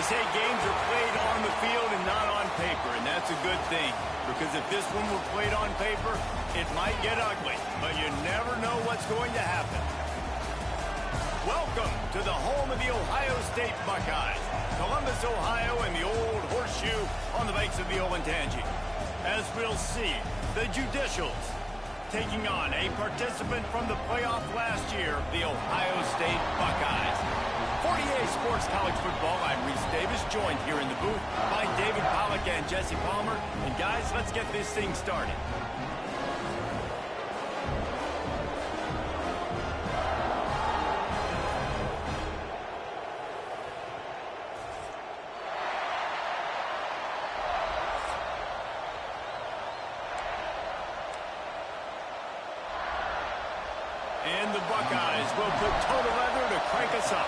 They say games are played on the field and not on paper, and that's a good thing. Because if this one were played on paper, it might get ugly. But you never know what's going to happen. Welcome to the home of the Ohio State Buckeyes. Columbus, Ohio, and the old horseshoe on the banks of the Olentangy. As we'll see, the Judicials taking on a participant from the playoff last year, the Ohio State Buckeyes. 48 Sports College Football, I'm Reese Davis, joined here in the booth by David Pollack and Jesse Palmer. And guys, let's get this thing started. And the Buckeyes will put total leather to crank us up.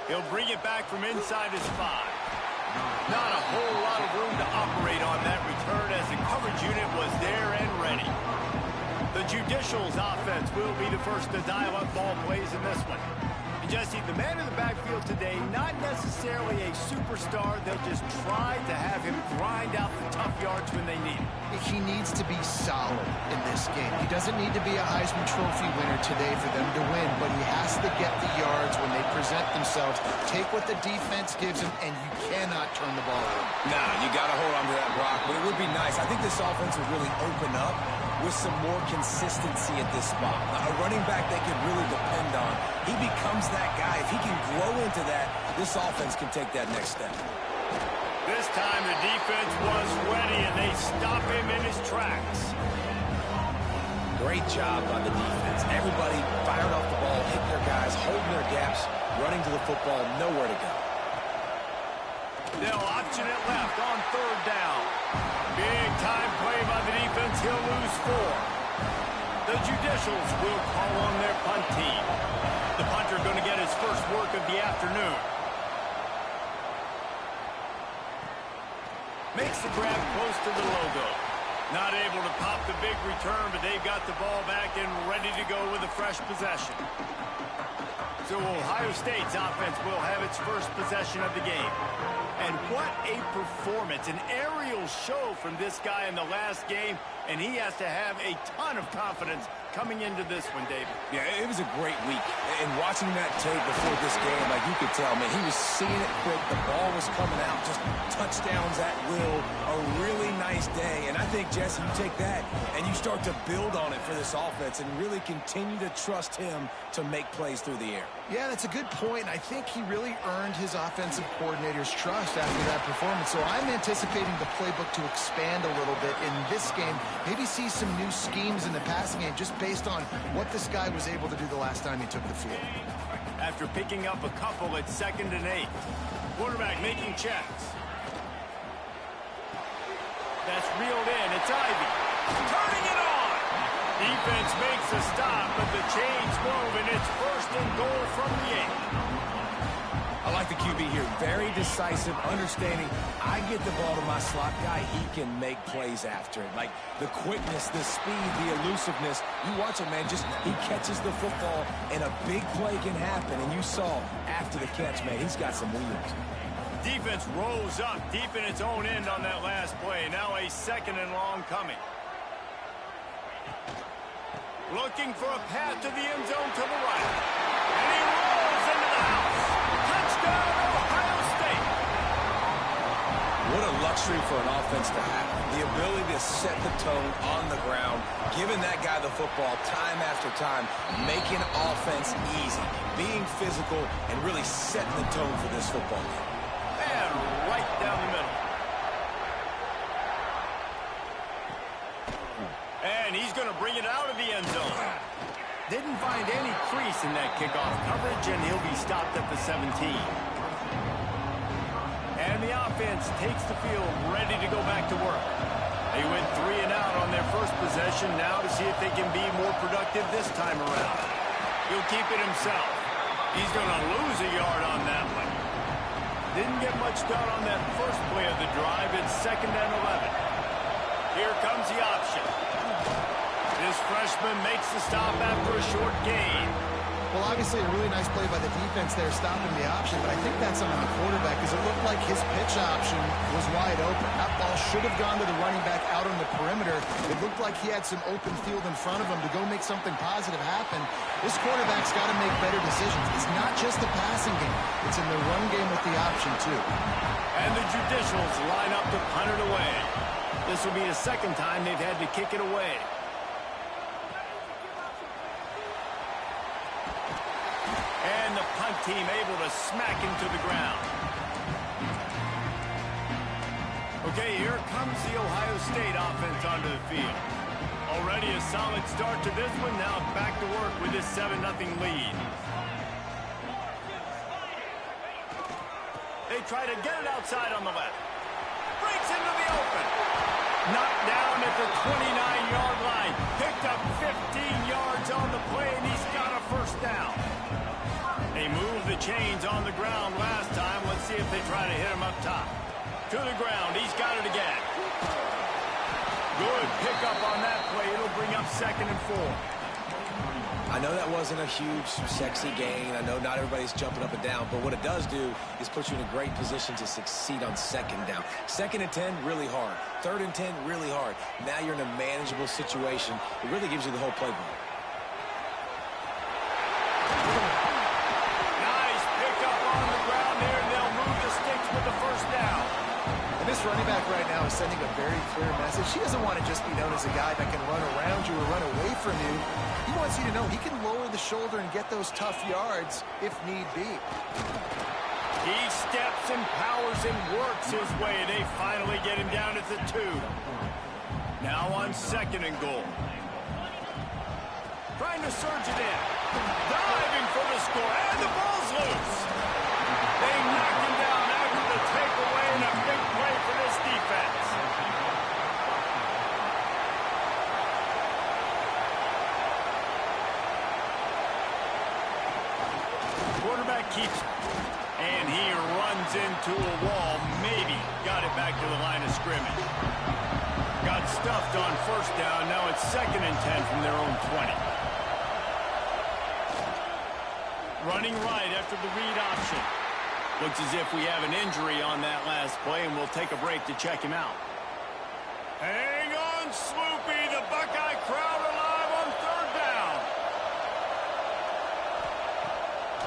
He'll bring it back from inside his 5. Not a whole lot of room to operate on that return as the coverage unit was there and ready. The Judicials offense will be the first to dial up ball plays in this one. And Jesse, the man in the backfield today, not necessarily a superstar. They'll just try to have him grind out the tough yards when they need it. He needs to be solid in this game. He doesn't need to be a Heisman Trophy winner today for them to win, but he has to get the yards when they present themselves. Take what the defense gives him, and you cannot turn the ball over. Nah, you got to hold on to that, Brock, but it would be nice. I think this offense would really open up with some more consistency at this spot. A running back they can really depend on. He becomes that guy. If he can grow into that, this offense can take that next step. This time the defense was ready, and they stop him in his tracks. Great job by the defense. Everybody firing off the ball, hitting their guys, holding their gaps, running to the football, nowhere to go. They'll option it left on 3rd down. Big time play by the defense. He'll lose 4. The Judicials will call on their punt team. The punter going to get his first work of the afternoon. Makes the grab close to the logo. Not able to pop the big return, but they've got the ball back and ready to go with a fresh possession. So Ohio State's offense will have its first possession of the game. And what a performance, an aerial show from this guy in the last game, and he has to have a ton of confidence coming into this one, David. Yeah, it was a great week. And watching that tape before this game, like you could tell, man, he was seeing it quick. The ball was coming out, just touchdowns at will. A really nice day. And I think, Jesse, you take that and you start to build on it for this offense and really continue to trust him to make plays through the air. Yeah, that's a good point. I think he really earned his offensive coordinator's trust after that performance. So I'm anticipating the playbook to expand a little bit in this game. Maybe see some new schemes in the passing game just based on what this guy was able to do the last time he took the field. After picking up a couple at 2nd and 8. Quarterback making checks. That's reeled in. It's Ivy. Turning it on. Defense makes a stop, but the chains move, and it's 1st and goal from the 8. I like the QB here. Very decisive, understanding. I get the ball to my slot guy. He can make plays after it. Like the quickness, the speed, the elusiveness. You watch it, man. Just he catches the football, and a big play can happen. And you saw after the catch, man, he's got some wheels. Defense rolls up deep in its own end on that last play. Now a 2nd and long coming. Looking for a path to the end zone to the right. And he rolls into the house. Touchdown, Ohio State. What a luxury for an offense to have. The ability to set the tone on the ground, giving that guy the football time after time, making offense easy, being physical, and really setting the tone for this football game. And right down the middle. And he's going to bring it out of the end zone. Didn't find any crease in that kickoff coverage, and he'll be stopped at the 17. And the offense takes the field, ready to go back to work. They went 3 and out on their first possession, now to see if they can be more productive this time around. He'll keep it himself. He's going to lose a yard on that one. Didn't get much done on that first play of the drive. It's 2nd and 11. Here comes the option. This freshman makes the stop after a short gain. Well, obviously a really nice play by the defense there stopping the option, but I think that's on the quarterback because it looked like his pitch option was wide open. That ball should have gone to the running back out on the perimeter. It looked like he had some open field in front of him to go make something positive happen. This quarterback's got to make better decisions. It's not just the passing game. It's in the run game with the option, too. And the Judicials line up to punt it away. This will be the second time they've had to kick it away. And the punt team able to smack him to the ground. Okay, here comes the Ohio State offense onto the field. Already a solid start to this one. Now back to work with this 7-0 lead. They try to get it outside on the left. Breaks into the open. Knocked down at the 29-yard line. Picked up 15 yards on the play, and he's got a first down. They moved the chains on the ground last time. Let's see if they try to hit him up top. To the ground. He's got it again. Good pickup on that play. It'll bring up 2nd and 4. I know that wasn't a huge, sexy gain. I know not everybody's jumping up and down, but what it does do is put you in a great position to succeed on 2nd down. 2nd and 10, really hard. 3rd and 10, really hard. Now you're in a manageable situation. It really gives you the whole playbook. Nice pickup on the ground there. They'll move the sticks with the first down. And this running back right now is sending a very clear message. He doesn't want to just be known as a guy that can run around you or run away from you. He wants you to know he can lower the shoulder and get those tough yards if need be. He steps and powers and works his way. They finally get him down at the 2. Now on 2nd and goal. Trying to surge it in. Diving for the score. And the ball's loose. They knock him down after the takeaway, and a big play for this defense. Quarterback keeps, and he runs into a wall. Maybe got it back to the line of scrimmage. Got stuffed on first down. Now it's 2nd and 10 from their own 20. Running right after the read option. Looks as if we have an injury on that last play, and we'll take a break to check him out. Hang on, Swoopy. The Buckeye crowd alive on 3rd down.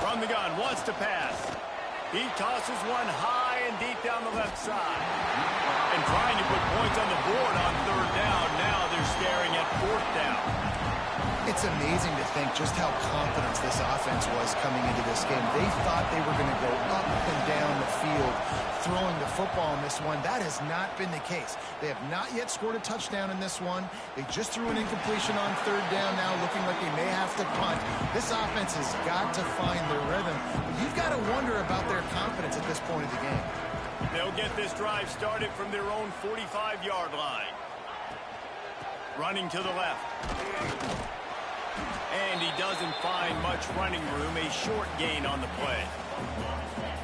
From the gun, wants to pass. He tosses one high and deep down the left side. And trying to put points on the board on 3rd down. Now they're staring at 4th down. It's amazing to think just how confident this offense was coming into this game. They thought they were going to go up and down the field throwing the football in this one. That has not been the case. They have not yet scored a touchdown in this one. They just threw an incompletion on 3rd down now, looking like they may have to punt. This offense has got to find their rhythm. But you've got to wonder about their confidence at this point of the game. They'll get this drive started from their own 45-yard line. Running to the left. And he doesn't find much running room. A short gain on the play.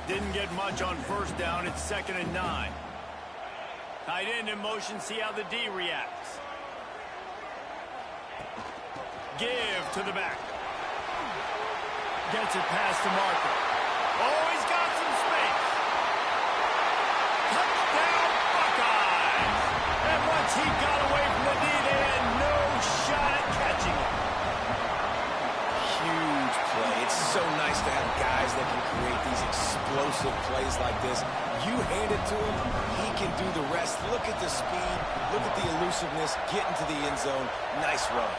Didn't get much on first down. It's 2nd and 9. Tight end in motion. See how the D reacts. Give to the back. Gets it past the marker. Oh, he's got some space. Touchdown, Buckeyes. And once he got away from the D, they had no shot at catching him. Huge play. It's so nice to have guys that can create these explosive plays like this. You hand it to him, he can do the rest. Look at the speed. Look at the elusiveness. Get into the end zone. Nice run.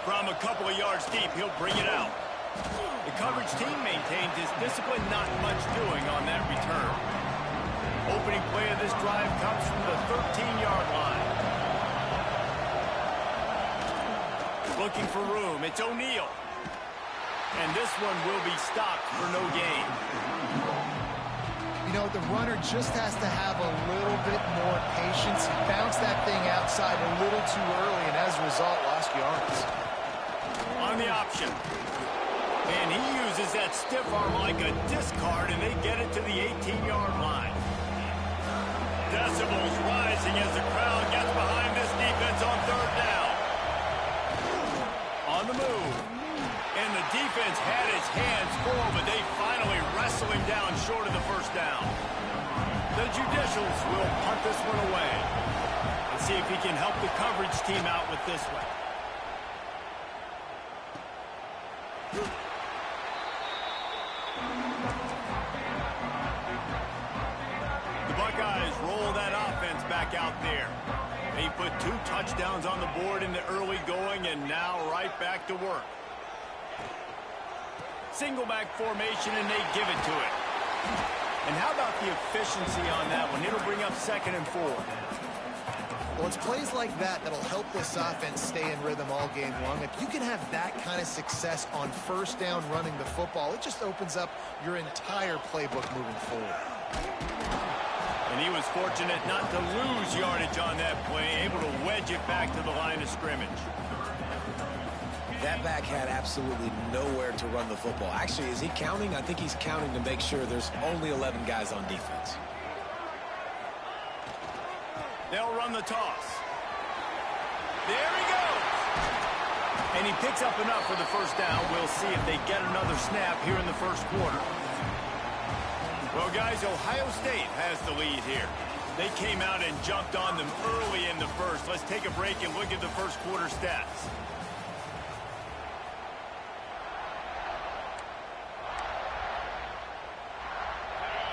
From a couple of yards deep, he'll bring it out. The coverage team maintains his discipline. Not much doing on that return. Opening play of this drive comes from the 13-yard line. Looking for room. It's O'Neal. And this one will be stopped for no gain. You know, the runner just has to have a little bit more patience. He bounced that thing outside a little too early, and as a result, lost yards. On the option. And he uses that stiff arm like a discard, and they get it to the 18-yard line. Decibels rising as the crowd gets behind this defense on 3rd down. On the move. defense had its hands full, but they finally wrestle him down short of the first down. The Judicials will punt this one away. Let's see if he can help the coverage team out with this one. The Buckeyes roll that offense back out there. They put 2 touchdowns on the board in the early going, and now right back to work. Single back formation, and they give it to it. And how about the efficiency on that one? It'll bring up 2nd and 4. Well, it's plays like that that'll help this offense stay in rhythm all game long. If you can have that kind of success on first down running the football, it just opens up your entire playbook moving forward. And he was fortunate not to lose yardage on that play, able to wedge it back to the line of scrimmage. That back had absolutely nowhere to run the football. Actually, is he counting? I think he's counting to make sure there's only 11 guys on defense. They'll run the toss. There he goes. And he picks up enough for the first down. We'll see if they get another snap here in the first quarter. Well, guys, Ohio State has the lead here. They came out and jumped on them early in the first. Let's take a break and look at the first quarter stats.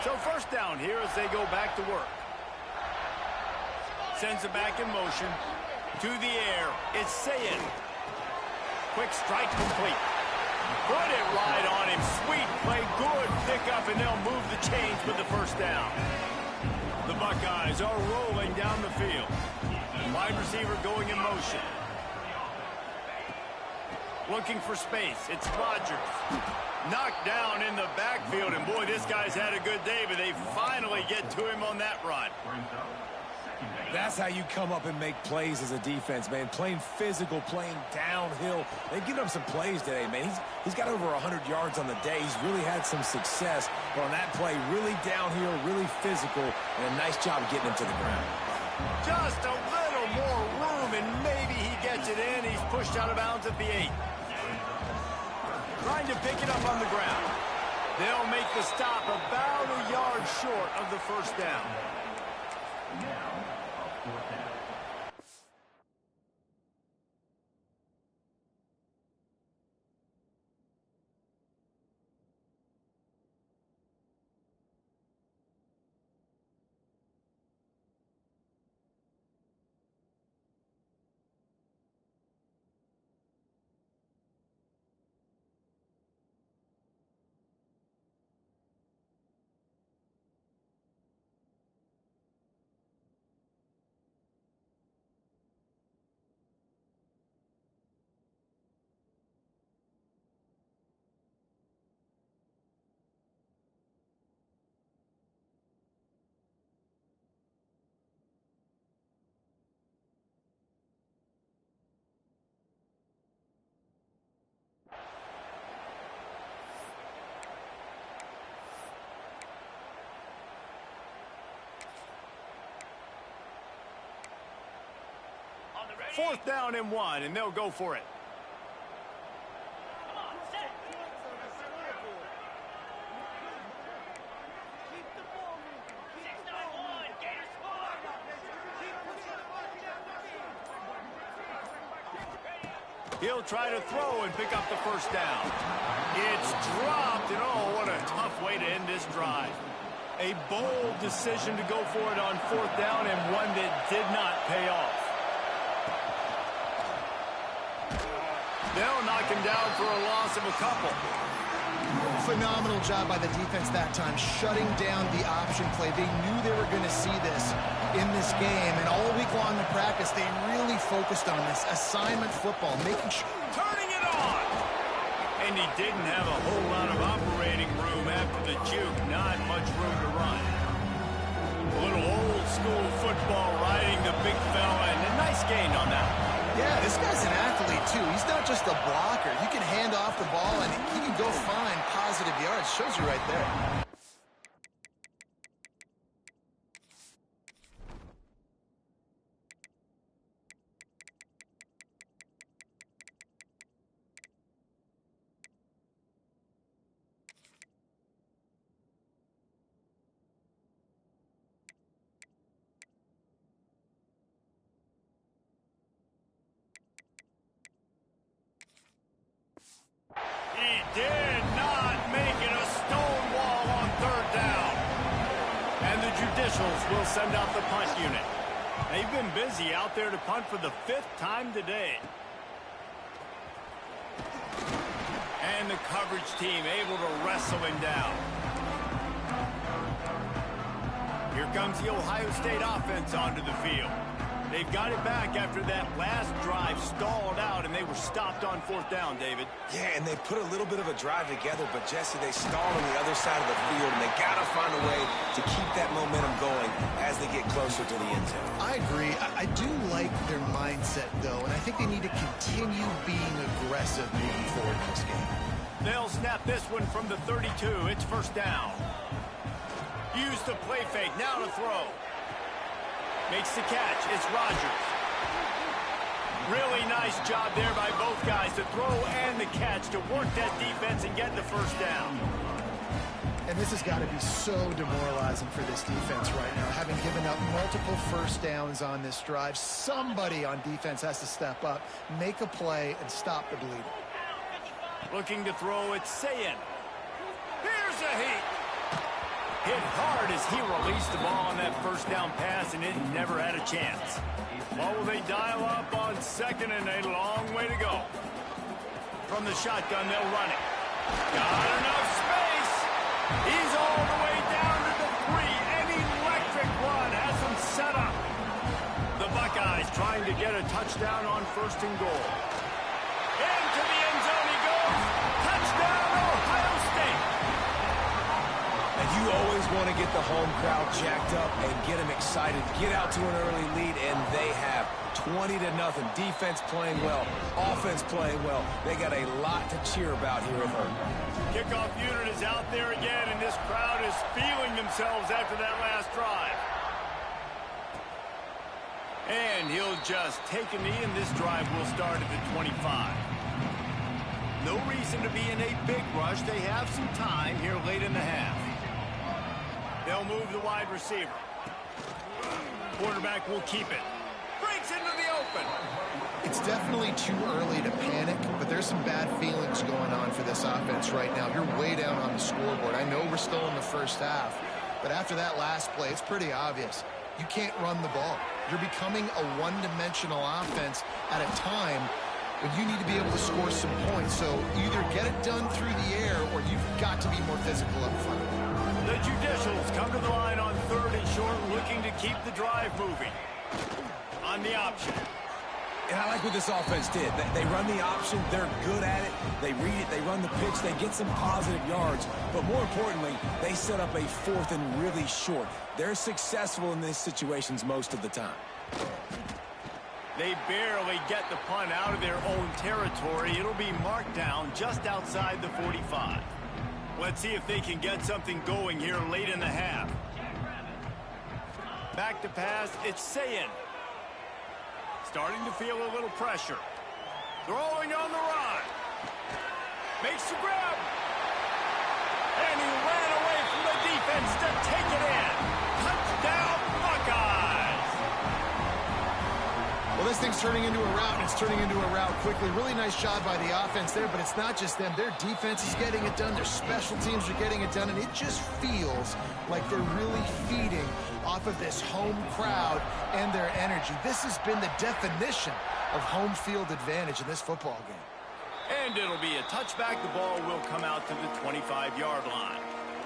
So first down here as they go back to work. Sends it back in motion. To the air. It's Sayin. Quick strike complete. Put it right on him. Sweet play. Good pickup, and they'll move the chains with the first down. The Buckeyes are rolling down the field. Wide receiver going in motion. Looking for space. It's Rodgers. Knocked down in the backfield, and boy, this guy's had a good day, but they finally get to him on that run. That's how you come up and make plays as a defense, man. Playing physical, playing downhill. They've given up some plays today, man. He's got over 100 yards on the day. He's really had some success. But on that play, really downhill, really physical, and a nice job getting him to the ground. Just a little more room, and maybe he gets it in. He's pushed out of bounds at the 8. Trying to pick it up on the ground. They'll make the stop about a yard short of the first down. Fourth down and 1, and they'll go for it. He'll try to throw and pick up the first down. It's dropped, and oh, what a tough way to end this drive. A bold decision to go for it on fourth down, and one that did not pay off. They'll knock him down for a loss of a couple. Phenomenal job by the defense that time, shutting down the option play. They knew they were going to see this in this game, and all week long in practice, they really focused on this assignment football, making sure. Turning it on! And he didn't have a whole lot of operating room after the juke. Not much room to run. A little old-school football riding the big fella, and a nice gain on that. Yeah, this guy's an athlete, too. He's not just a blocker. He can hand off the ball, and he can go find positive yards. Shows you right there. Judicials will send out the punt unit. They've been busy out there to punt for the 5th time today. And the coverage team able to wrestle him down. Here comes the Ohio State offense onto the field. They've got it back after that last drive stalled out, and they were stopped on 4th down, David. Yeah, and they put a little bit of a drive together, but, Jesse, they stalled on the other side of the field, and they got to find a way to keep that momentum going as they get closer to the end zone. I agree. I do like their mindset, though, and I think they need to continue being aggressive moving forward in this game. They'll snap this one from the 32. It's 1st down. Use the play fake. Now to throw. Makes the catch. It's Rodgers. Really nice job there by both guys to throw and the catch to work that defense and get the 1st down. And this has got to be so demoralizing for this defense right now. Having given up multiple 1st downs on this drive, somebody on defense has to step up, make a play, and stop the bleeding. Looking to throw, it's Sayin. Here's a heat. Hit hard as he released the ball on that 1st down pass, and it never had a chance. What will they dial up on 2nd and a long way to go? From the shotgun, they'll run it. Got enough space. He's all the way down to the 3. An electric run has him set up. The Buckeyes trying to get a touchdown on 1st and goal. Into the end zone he goes. Touchdown, Ohio State. And you always want to get the home crowd jacked up and get them excited. Get out to an early lead, and they have 20-0. Defense playing well. Offense playing well. They got a lot to cheer about here at home. Kickoff unit is out there again, and this crowd is feeling themselves after that last drive. And he'll just take a knee, and this drive will start at the 25. No reason to be in a big rush. They have some time here late in the half. They'll move the wide receiver. Quarterback will keep it. Breaks into the open. It's definitely too early to panic, but there's some bad feelings going on for this offense right now. You're way down on the scoreboard. I know we're still in the 1st half, but after that last play, it's pretty obvious. You can't run the ball. You're becoming a one-dimensional offense at a time when you need to be able to score some points. So either get it done through the air or you've got to be more physical up front. The Judicials come to the line on 3rd and short, looking to keep the drive moving. On the option. And I like what this offense did. They run the option. They're good at it. They read it. They run the pitch. They get some positive yards. But more importantly, they set up a 4th and really short. They're successful in these situations most of the time. They barely get the punt out of their own territory. It'll be marked down just outside the 45. Let's see if they can get something going here late in the half. Back to pass, it's Sayin. Starting to feel a little pressure. Throwing on the run. Makes the grab. And he ran away from the defense to take it in. Touchdown, Buckeyes. Well, this thing's turning into a rout, and it's turning into a rout quickly. Really nice job by the offense there, but it's not just them. Their defense is getting it done. Their special teams are getting it done, and it just feels like they're really feeding off of this home crowd and their energy. This has been the definition of home field advantage in this football game. And it'll be a touchback. The ball will come out to the 25-yard line.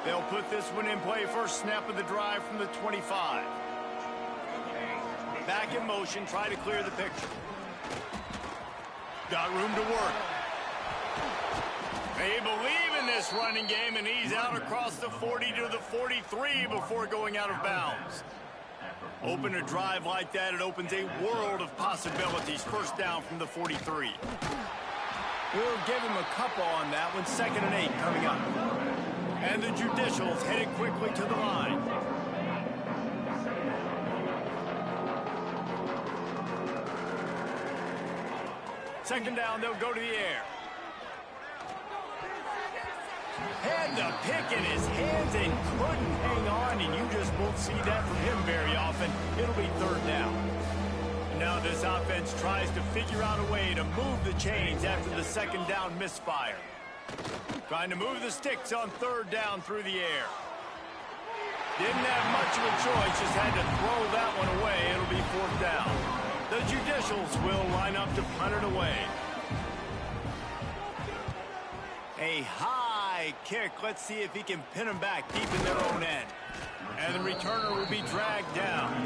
They'll put this one in play. First snap of the drive from the 25. Back in motion, try to clear the picture. Got room to work. They believe in this running game, and he's out across the 40 to the 43 before going out of bounds. Open a drive like that, it opens a world of possibilities. 1st down from the 43. We'll give him a couple on that one. 2nd and 8 coming up. And the Judicials headed quickly to the line. Second down, they'll go to the air. Had the pick in his hands and couldn't hang on, and you just won't see that from him very often. It'll be 3rd down. Now this offense tries to figure out a way to move the chains after the 2nd down misfire. Trying to move the sticks on 3rd down through the air. Didn't have much of a choice, just had to throw that one away. It'll be 4th down. The Judicials will line up to punt it away. A high kick. Let's see if he can pin them back deep in their own end. And the returner will be dragged down.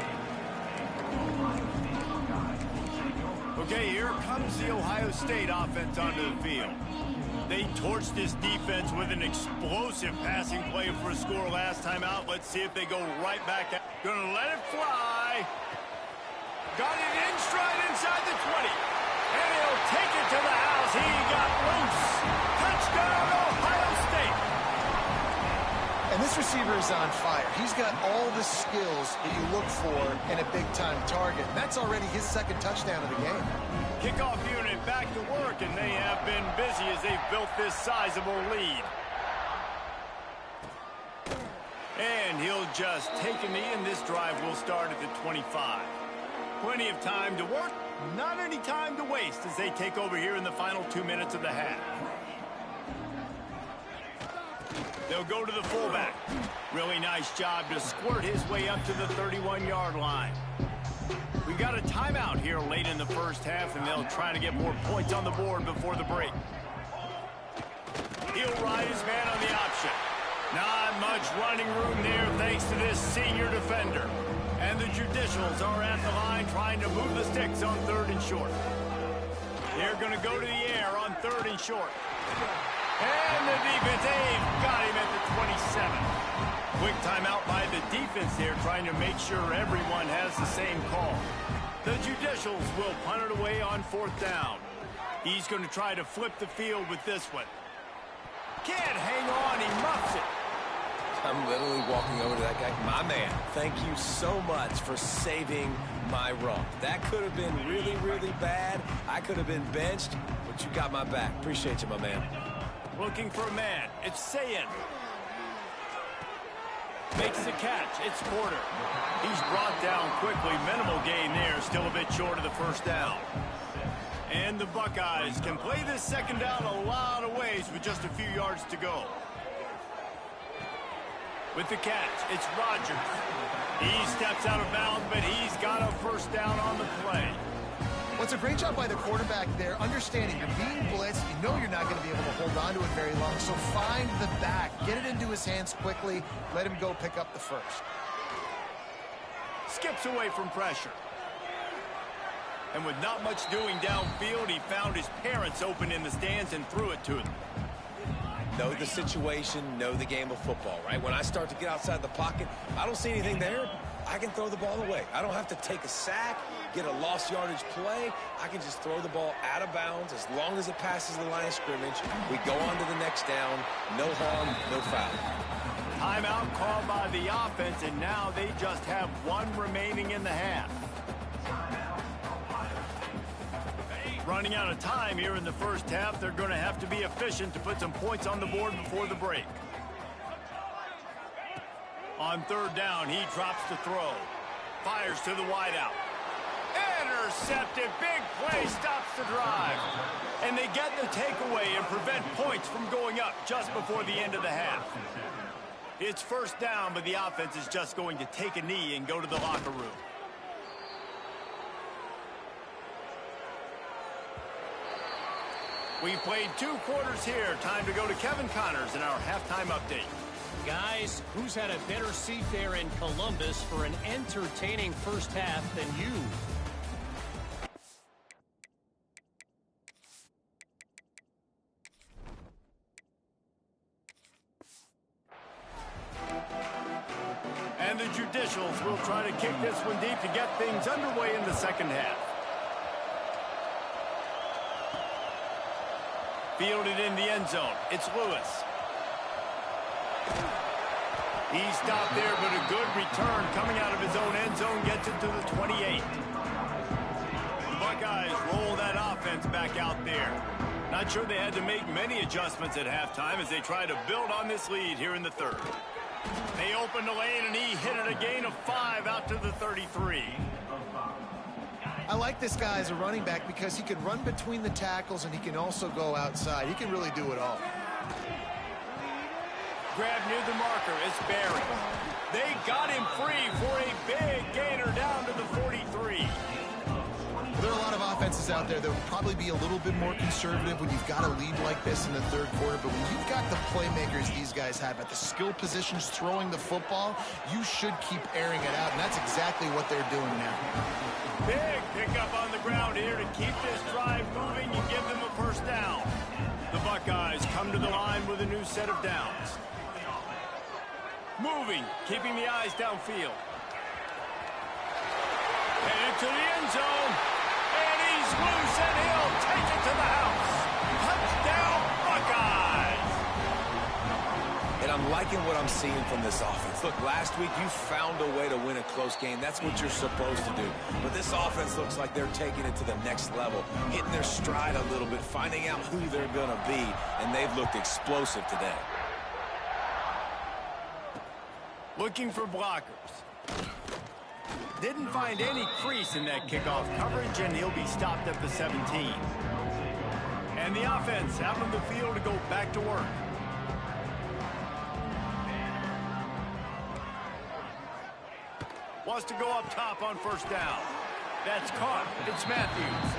Okay, here comes the Ohio State offense onto the field. They torched this defense with an explosive passing play for a score last time out. Let's see if they go right back. Gonna let it fly. Got it in stride inside the 20. And he'll take it to the house. He got loose. Touchdown, Ohio State. And this receiver is on fire. He's got all the skills that you look for in a big-time target. That's already his 2nd touchdown of the game. Kickoff unit back to work, and they have been busy as they've built this sizable lead. And he'll just take a knee, and this drive will start at the 25. Plenty of time to work, not any time to waste as they take over here in the final 2 minutes of the half. They'll go to the fullback. Really nice job to squirt his way up to the 31-yard line. We've got a timeout here late in the first half, and they'll try to get more points on the board before the break. He'll ride his man on the option. Not much running room there thanks to this senior defender. And the Judicials are at the line trying to move the sticks on 3rd and short. They're going to go to the air on 3rd and short. And the defense, they've got him at the 27. Quick timeout by the defense there, trying to make sure everyone has the same call. The Judicials will punt it away on 4th down. He's going to try to flip the field with this one. Can't hang on, he muffs it. I'm literally walking over to that guy. My man, thank you so much for saving my run. That could have been really, really bad. I could have been benched, but you got my back. Appreciate you, my man. Looking for a man. It's Sayin. Makes the catch. It's Porter. He's brought down quickly. Minimal gain there. Still a bit short of the 1st down. And the Buckeyes can play this 2nd down a lot of ways with just a few yards to go. With the catch, it's Rogers. He steps out of bounds, but he's got a 1st down on the play. Well, it's a great job by the quarterback there, understanding you're being blitzed. You know you're not going to be able to hold on to it very long, so find the back. Get it into his hands quickly. Let him go pick up the 1st. Skips away from pressure. And with not much doing downfield, he found his parents open in the stands and threw it to them. Know the situation, know the game of football, right? When I start to get outside the pocket, I don't see anything there, I can throw the ball away. I don't have to take a sack, get a lost yardage play. I can just throw the ball out of bounds as long as it passes the line of scrimmage. We go on to the next down. No harm, no foul. Timeout called by the offense, and now they just have 1 remaining in the half. Running out of time here in the first half. They're going to have to be efficient to put some points on the board before the break. On 3rd down, he drops the throw. Fires to the wideout. Intercepted. Big play stops the drive. And they get the takeaway and prevent points from going up just before the end of the half. It's 1st down, but the offense is just going to take a knee and go to the locker room. We've played 2 quarters here. Time to go to Kevin Connors in our halftime update. Guys, who's had a better seat there in Columbus for an entertaining first half than you? And the Judicials will try to kick this one deep to get things underway in the 2nd half. Fielded in the end zone. It's Lewis. He stopped there, but a good return coming out of his own end zone gets it to the 28. Buckeyes roll that offense back out there. Not sure they had to make many adjustments at halftime as they try to build on this lead here in the 3rd. They opened the lane, and he hit it a gain of 5 out to the 33. I like this guy as a running back because he can run between the tackles and he can also go outside. He can really do it all. Grab near the marker. It's Barry. They got him free for a big gainer down to the 43. There are a lot of offenses out there that would probably be a little bit more conservative when you've got a lead like this in the third quarter. But when you've got the playmakers these guys have at the skill positions throwing the football, you should keep airing it out. And that's exactly what they're doing now. Big pickup on the ground here to keep this drive moving and give them a first down. The Buckeyes come to the line with a new set of downs. Moving, keeping the eyes downfield. Headed to the end zone. And he's loose, and he'll take it to the house. Touchdown, Buckeyes! And I'm liking what I'm seeing from this offense. Look, last week you found a way to win a close game. That's what you're supposed to do. But this offense looks like they're taking it to the next level, hitting their stride a little bit, finding out who they're going to be, and they've looked explosive today. Looking for blockers. Didn't find any crease in that kickoff coverage, and he'll be stopped at the 17. And the offense out on the field to go back to work. Wants to go up top on first down. That's caught. It's Matthews.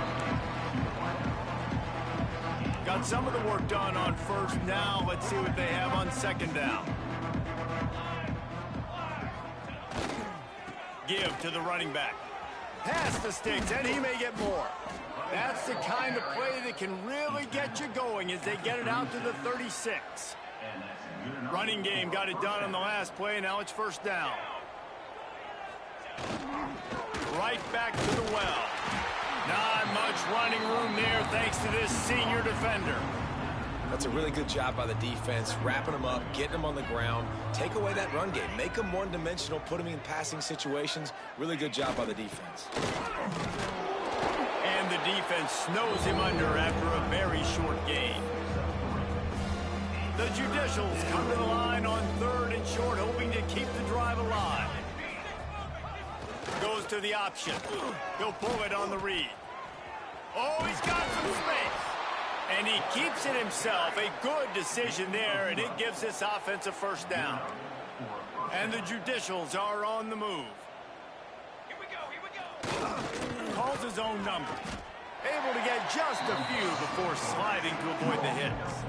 Got some of the work done on first. Now let's see what they have on second down. Give to the running back. Pass the sticks, and he may get more. That's the kind of play that can really get you going as they get it out to the 36. Running game got it done on the last play. Now it's first down. Right back to the well. Not much running room there thanks to this senior defender. That's a really good job by the defense, wrapping them up, getting them on the ground. Take away that run game. Make them one-dimensional, put them in passing situations. Really good job by the defense. And the defense snows him under after a very short game. The Judicials come to the line on third and short, hoping to keep the drive alive. Goes to the option. He'll pull it on the read. Oh, he's got some space. And he keeps it himself. A good decision there, and it gives this offense a first down. And the Judicials are on the move. Here we go. Calls his own number. Able to get just a few before sliding to avoid the hits.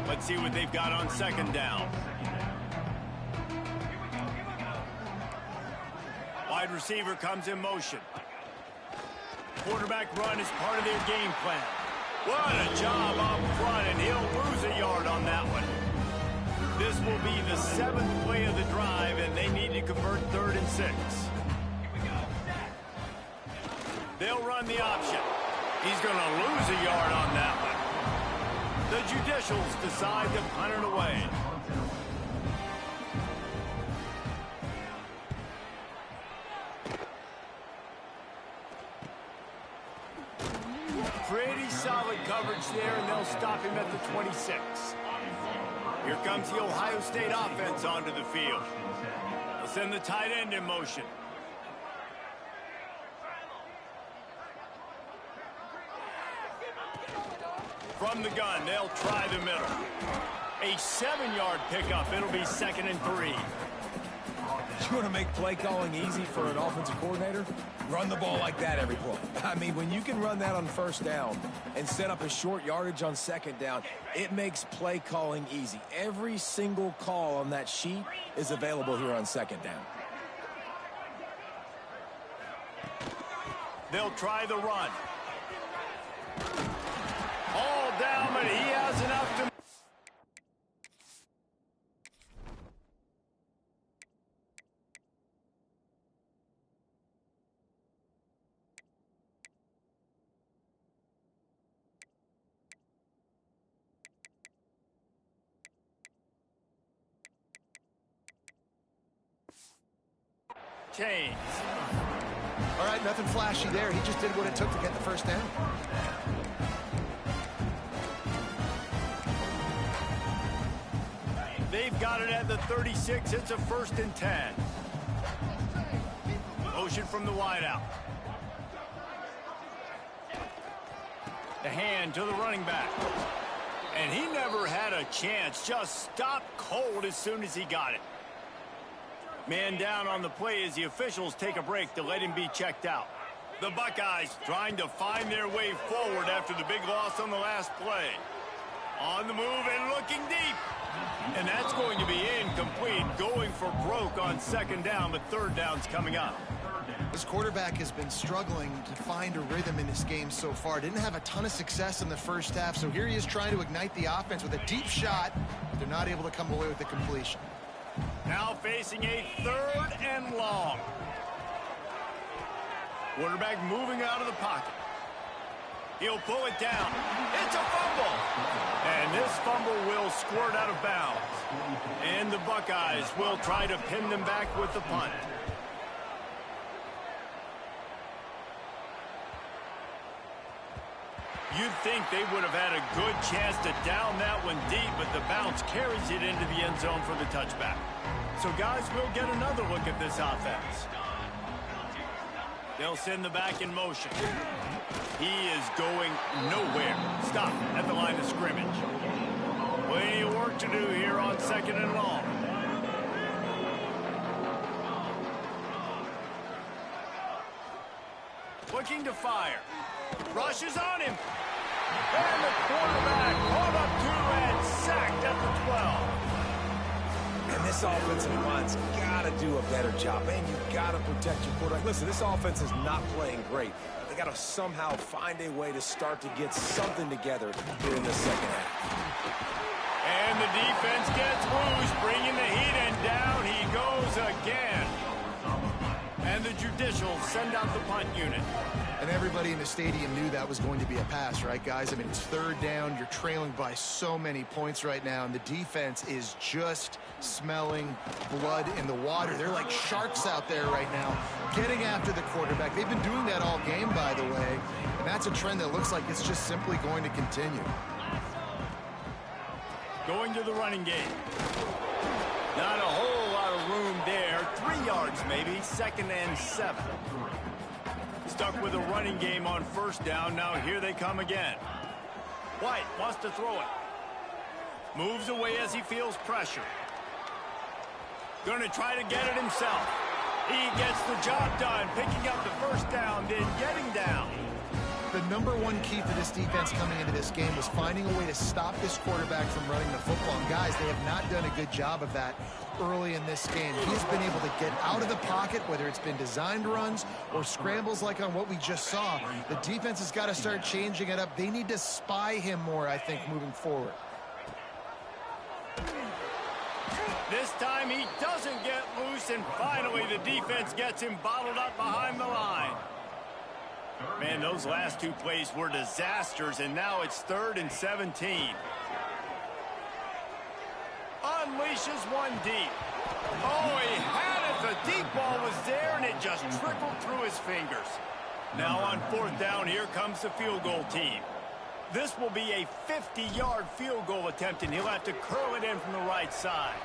Let's see what they've got on second down. Wide receiver comes in motion. Quarterback run is part of their game plan. What a job up front, and he'll lose a yard on that one. This will be the 7th play of the drive, and they need to convert 3rd and 6. They'll run the option. He's going to lose a yard on that one. The Judicials decide to punt it away. Pretty solid coverage there, and they'll stop him at the 26. Here comes the Ohio State offense onto the field. They'll send the tight end in motion. From the gun, they'll try the middle. A 7-yard pickup. It'll be 2nd and 3. You want to make play calling easy for an offensive coordinator? Run the ball like that every play. I mean, when you can run that on first down and set up a short yardage on second down, it makes play calling easy. Every single call on that sheet is available here on second down. They'll try the run. All down, but he has enough to... Chains. All right, nothing flashy there. He just did what it took to get the first down. They've got it at the 36. It's a 1st and 10. Motion from the wideout. The hand to the running back. And he never had a chance. Just stopped cold as soon as he got it. Man down on the play as the officials take a break to let him be checked out. The Buckeyes trying to find their way forward after the big loss on the last play. On the move and looking deep. And that's going to be incomplete, going for broke on second down, but third down's coming up. This quarterback has been struggling to find a rhythm in this game so far. Didn't have a ton of success in the first half, so here he is trying to ignite the offense with a deep shot, but they're not able to come away with the completion. Now facing a third and long. Quarterback moving out of the pocket. He'll pull it down. It's a fumble. And this fumble will squirt out of bounds. And the Buckeyes will try to pin them back with the punt. You'd think they would have had a good chance to down that one deep, but the bounce carries it into the end zone for the touchback. So, guys, we'll get another look at this offense. They'll send the back in motion. He is going nowhere. Stop at the line of scrimmage. Plenty of work to do here on second and long. Looking to fire. Rushes on him. And the quarterback caught up to and sacked at the 12. And this offensive line's got to do a better job. Man, you've got to protect your quarterback. Listen, this offense is not playing great. They got to somehow find a way to start to get something together here in the second half. And the defense gets loose, bringing the heat, and down he goes again. And the judicials send out the punt unit. And everybody in the stadium knew that was going to be a pass, right, guys? I mean, it's third down. You're trailing by so many points right now, and the defense is just smelling blood in the water. They're like sharks out there right now, getting after the quarterback. They've been doing that all game, by the way, and that's a trend that looks like it's just simply going to continue. Going to the running game. Not a whole lot of room there. 3 yards maybe, 2nd and 7. Stuck with a running game on first down. Now here they come again. White wants to throw it. Moves away as he feels pressure. Going to try to get it himself. He gets the job done, picking up the first down, then getting down. The number one key for this defense coming into this game was finding a way to stop this quarterback from running the football. And guys, they have not done a good job of that early in this game. He's been able to get out of the pocket, whether it's been designed runs or scrambles like on what we just saw. The defense has got to start changing it up. They need to spy him more, I think, moving forward. This time he doesn't get loose, and finally the defense gets him bottled up behind the line. Man, those last 2 plays were disasters, and now it's 3rd and 17. Unleashes one deep. Oh, he had it. The deep ball was there, and it just trickled through his fingers. Now on 4th down, here comes the field goal team. This will be a 50-yard field goal attempt, and he'll have to curl it in from the right side.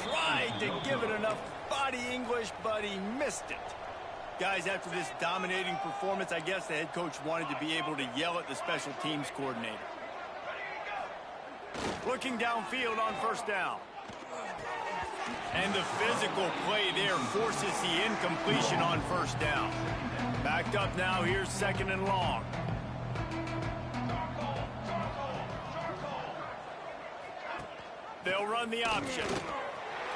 Tried to give it enough body English, but he missed it. Guys, after this dominating performance, I guess the head coach wanted to be able to yell at the special teams coordinator. Looking downfield on first down. And the physical play there forces the incompletion on first down. Backed up now, here's 2nd and long. They'll run the option.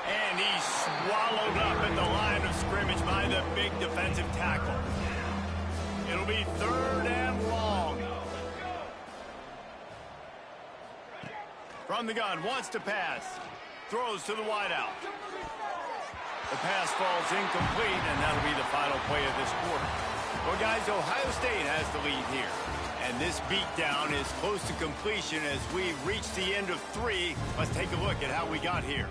And he's swallowed up at the line of scrimmage by the big defensive tackle. It'll be 3rd and long. From the gun, wants to pass. Throws to the wideout. The pass falls incomplete, and that'll be the final play of this quarter. Well, guys, Ohio State has the lead here. And this beatdown is close to completion as we reach the end of 3. Let's take a look at how we got here.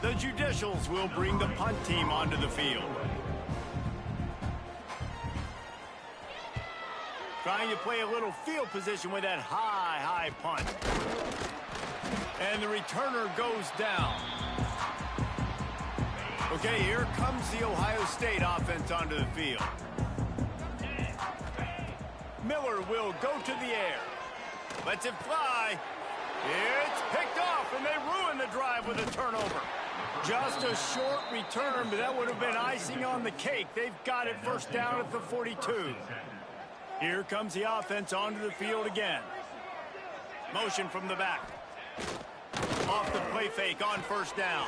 The judicials will bring the punt team onto the field. Trying to play a little field position with that high punt. And the returner goes down. Okay, here comes the Ohio State offense onto the field. Miller will go to the air. Lets it fly. It's picked off, and they ruin the drive with a turnover. Just a short return, but that would have been icing on the cake. They've got it first down at the 42. Here comes the offense onto the field again. Motion from the back. Off the play fake on first down.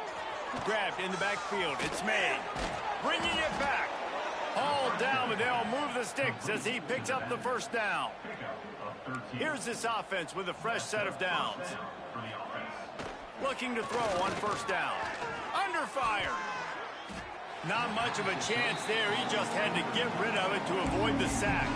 Grabbed in the backfield. It's made. Bringing it back. Hauled down, but they'll move the sticks as he picks up the first down. Here's this offense with a fresh set of downs. Looking to throw on first down. Under fire. Not much of a chance there. He just had to get rid of it to avoid the sack.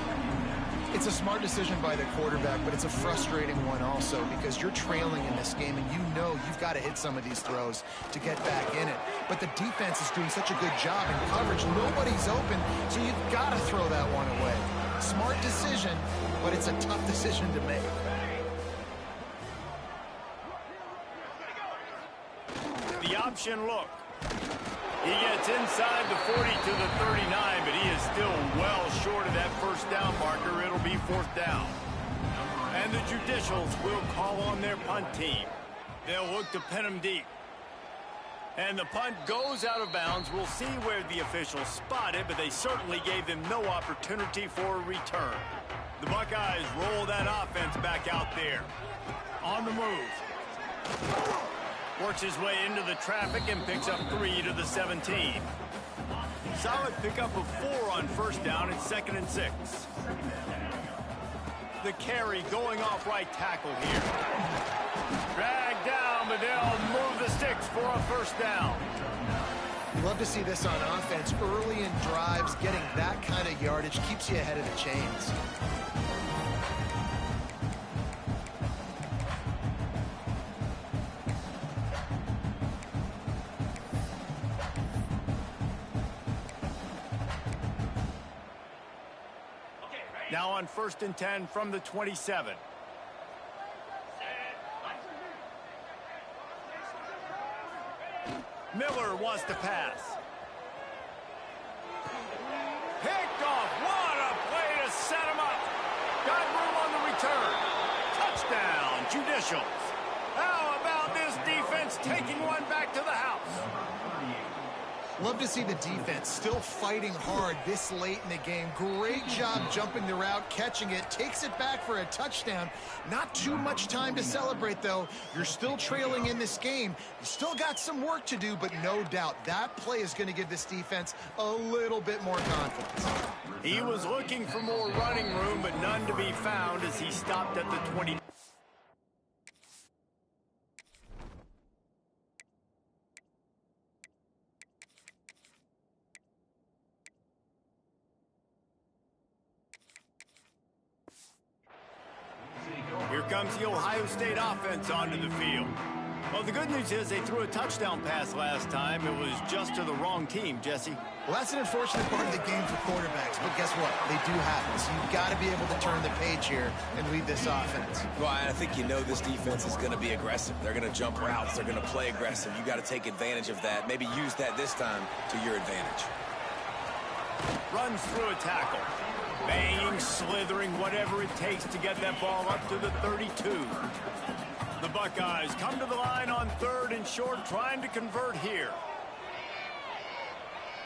It's a smart decision by the quarterback, but it's a frustrating one also because you're trailing in this game and you know you've got to hit some of these throws to get back in it. But the defense is doing such a good job in coverage. Nobody's open, so you've got to throw that one away. Smart decision, but it's a tough decision to make. The option look. He gets inside the 40 to the 39, but he is still well short of that first down marker. It'll be fourth down. And the Judicials will call on their punt team. They'll look to pin him deep. And the punt goes out of bounds. We'll see where the officials spot it, but they certainly gave them no opportunity for a return. The Buckeyes roll that offense back out there. On the move. Works his way into the traffic and picks up 3 to the 17. Solid pickup of 4 on first down and 2nd and 6. The carry going off right tackle here. Dragged down, but they'll move the sticks for a first down. You love to see this on offense. Early in drives, getting that kind of yardage keeps you ahead of the chains. Now on 1st and 10 from the 27. Miller wants to pass. Picked off. What a play to set him up. Got room on the return. Touchdown, Judicials. How about this defense taking one back to the house? Love to see the defense still fighting hard this late in the game. Great job jumping the route, catching it, takes it back for a touchdown. Not too much time to celebrate, though. You're still trailing in this game. You still got some work to do, but no doubt that play is going to give this defense a little bit more confidence. He was looking for more running room, but none to be found as he stopped at the 20. Here comes the Ohio State offense onto the field. Well, the good news is they threw a touchdown pass last time. It was just to the wrong team, Jesse. Well, that's an unfortunate part of the game for quarterbacks, but guess what? They do happen, so you've got to be able to turn the page here and lead this offense. Well, I think you know this defense is going to be aggressive. They're going to jump routes. They're going to play aggressive. You got to take advantage of that. Maybe use that this time to your advantage. Runs through a tackle. Banging, slithering, whatever it takes to get that ball up to the 32. The Buckeyes come to the line on 3rd and short, trying to convert here.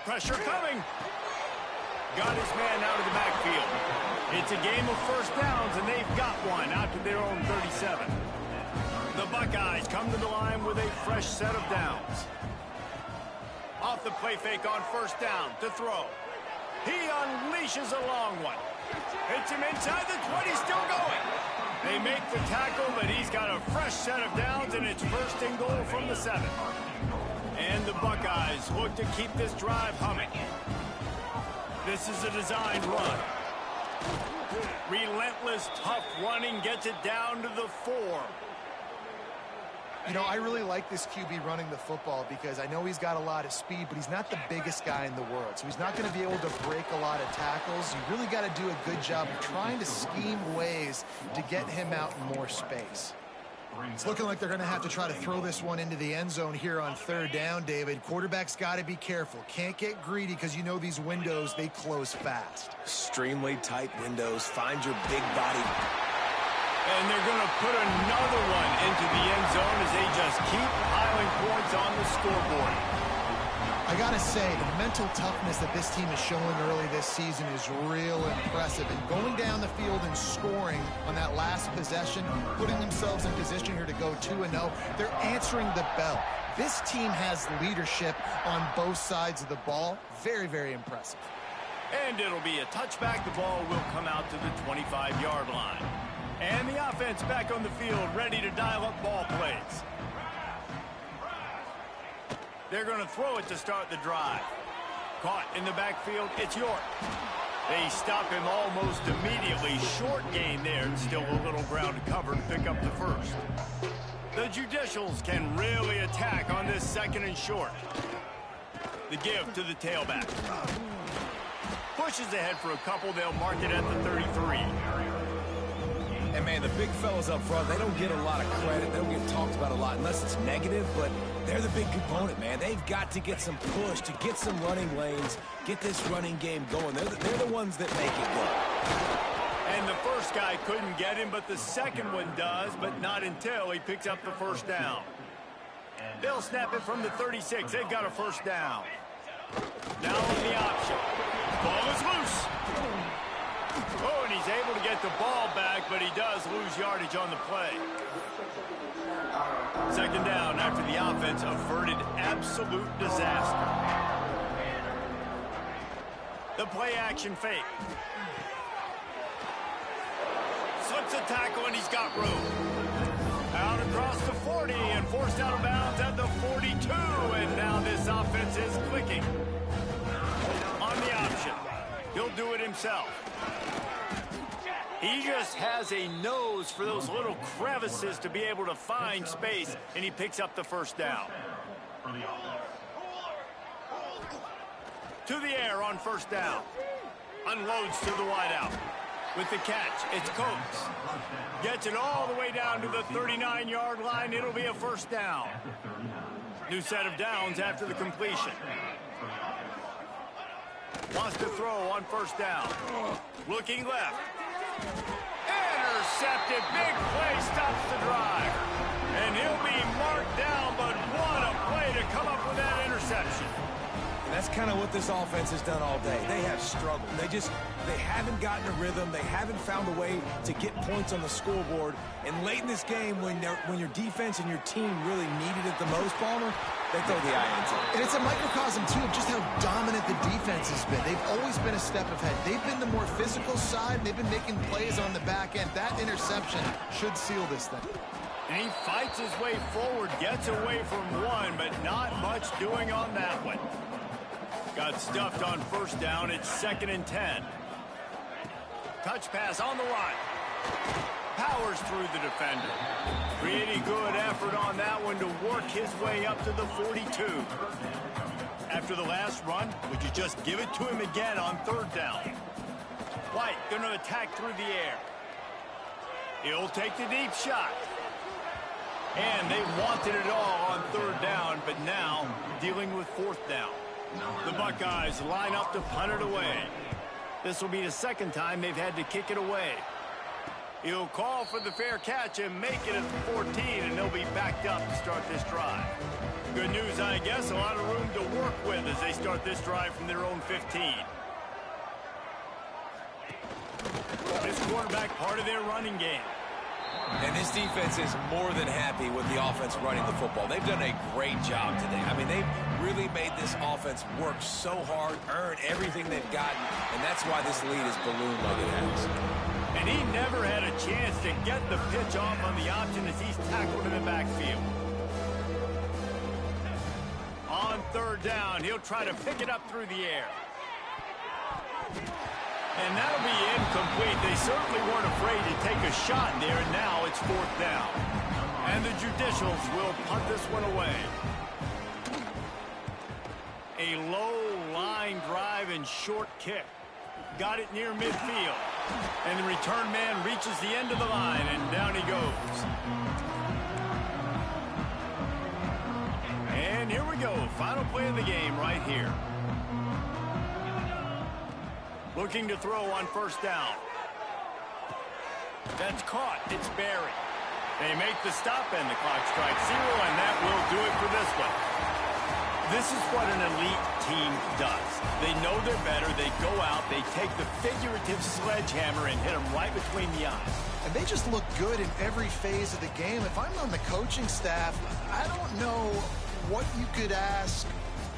Pressure coming. Got his man out of the backfield. It's a game of first downs, and they've got one out to their own 37. The Buckeyes come to the line with a fresh set of downs. Off the play fake on first down to throw. He unleashes a long one. Hits him inside the 20, still going. They make the tackle, but he's got a fresh set of downs, and it's 1st and goal from the 7. And the Buckeyes look to keep this drive humming. This is a designed run. Relentless, tough running gets it down to the 4. You know, I really like this QB running the football because I know he's got a lot of speed, but he's not the biggest guy in the world. So he's not going to be able to break a lot of tackles. You really got to do a good job of trying to scheme ways to get him out in more space. It's looking like they're going to have to try to throw this one into the end zone here on third down, David. Quarterback's got to be careful. Can't get greedy because you know these windows, they close fast. Extremely tight windows. Find your big body. And they're going to put another one into the end zone as they just keep piling points on the scoreboard. I got to say, the mental toughness that this team is showing early this season is real impressive. And going down the field and scoring on that last possession, putting themselves in position here to go 2-0, they're answering the bell. This team has leadership on both sides of the ball. Very, very impressive. And it'll be a touchback. The ball will come out to the 25-yard line. And the offense back on the field, ready to dial up ball plays. They're going to throw it to start the drive. Caught in the backfield, it's York. They stop him almost immediately. Short gain there, and still a little ground to cover to pick up the first. The Judicials can really attack on this second and short. The give to the tailback. Pushes ahead for a couple. They'll mark it at the 33. And, man, the big fellas up front, they don't get a lot of credit. They don't get talked about a lot unless it's negative, but they're the big component, man. They've got to get some push, to get some running lanes, get this running game going. They're the ones that make it go. And the first guy couldn't get him, but the second one does, but not until he picks up the first down. They'll snap it from the 36. They've got a first down. Now on the option. Ball is loose. Oh, and he's able to get the ball back, but he does lose yardage on the play. Second down after the offense averted absolute disaster. The play action fake. Slips a tackle, and he's got room. Out across the 40 and forced out of bounds at the 42, and now this offense is clicking. On the option, he'll do it himself. He just has a nose for those little crevices to be able to find space, and he picks up the first down. To the air on first down. Unloads to the wideout. With the catch, it's Coates. Gets it all the way down to the 39-yard line. It'll be a first down. New set of downs after the completion. Wants to throw on first down. Looking left. Intercepted. Big play stops the drive. And he'll be marked down, but what a play to come up with that interception. That's kind of what this offense has done all day. They have struggled. They haven't gotten a rhythm. They haven't found a way to get points on the scoreboard. And late in this game, when your defense and your team really needed it the most, Palmer, they throw the eye into it. And it's a microcosm, too, of just how dominant the defense has been. They've always been a step ahead. They've been the more physical side. They've been making plays on the back end. That interception should seal this thing. And he fights his way forward, gets away from one, but not much doing on that one. Got stuffed on first down. It's 2nd and 10. Touch pass on the line. Powers through the defender. Pretty good effort on that one to work his way up to the 42. After the last run, would you just give it to him again on third down? White going to attack through the air. He'll take the deep shot. And they wanted it all on third down, but now dealing with fourth down. The Buckeyes line up to punt it away. This will be the second time they've had to kick it away. He'll call for the fair catch and make it at the 14, and they'll be backed up to start this drive. Good news, I guess, a lot of room to work with as they start this drive from their own 15. This quarterback part of their running game. And this defense is more than happy with the offense running the football. They've done a great job today. I mean, they've really made this offense work so hard, earn everything they've gotten, and that's why this lead is ballooned like it has. And he never had a chance to get the pitch off on the option as he's tackled in the backfield. On third down, he'll try to pick it up through the air. And that'll be incomplete. They certainly weren't afraid to take a shot there, and now it's fourth down. And the Judicials will punt this one away. A low line drive and short kick. Got it near midfield. And the return man reaches the end of the line, and down he goes. go. Final play of the game right here. Looking to throw on first down. That's caught. It's Barry. They make the stop and the clock strikes 0, and that will do it for this one. This is what an elite team does. They know they're better. They go out. They take the figurative sledgehammer and hit them right between the eyes. And they just look good in every phase of the game. If I'm on the coaching staff, I don't know what you could ask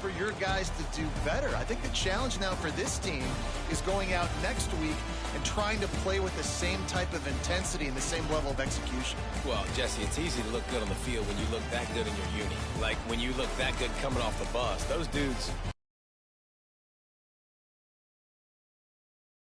for your guys to do better. I think the challenge now for this team is going out next week and trying to play with the same type of intensity and the same level of execution. Well, Jesse, it's easy to look good on the field when you look that good in your uni. Like when you look that good coming off the bus. Those dudes